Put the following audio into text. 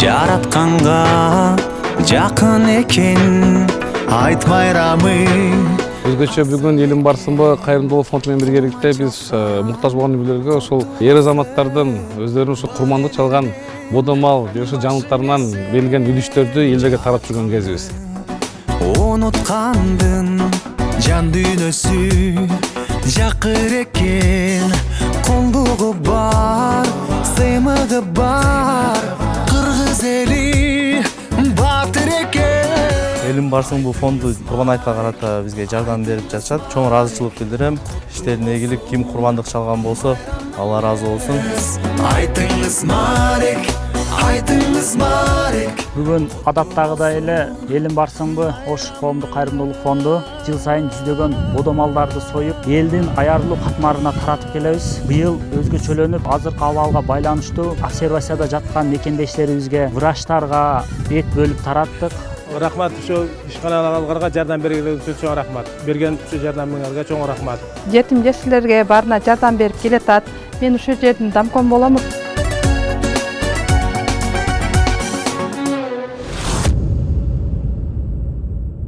жаратканга жакын экен айтмайрамы. Өзгөчө бүгүн Элим барсынбы кайрымдуулук фонду менен биргеликте биз муктаж болгон үйлөргө ошол эр азаматтардын өздөрүнүн ушу курмандык чалган бодомал же ошо жаңылыктарынан берилген үлүштөрдү элдерге тарап жүргөн кезибиз. Unutkandın can dünyası jakыр экен, колдугу бар, сыймыгы бар, кыргыз эли батыр экен. Элим барсынбы фонду Курбан айтка карата бизге жардам берип жатышат. Чоң ыраазычылык билдирем. Иштерин эгилик ким курмандык чалган болсо, Алла ыраазы болсун. Айтыңыз Марек, айтыңыз Марек. Бүгін адаттагыдай эле Элим барсынбы Ош коомдук кайрымдуулук фонду жыл сайын жүздөгөн бодомалдарды союп, элдин аярлуу катмарына таратып келебиз. Быйыл өзгөчөлөнүп, азыркы абалга байланыштуу обсервацияда жаткан мекендештерибизге, врачтарга бет бөлүп тараттык. Рахмат ушу ишканаларга жардам бергениңер үчүн чоң рахмат. Берген ушу жардамыңарга чоң рахмат. Жетим жешилерге баарына жардам берип келатат. Мен ушул жердин домком болом.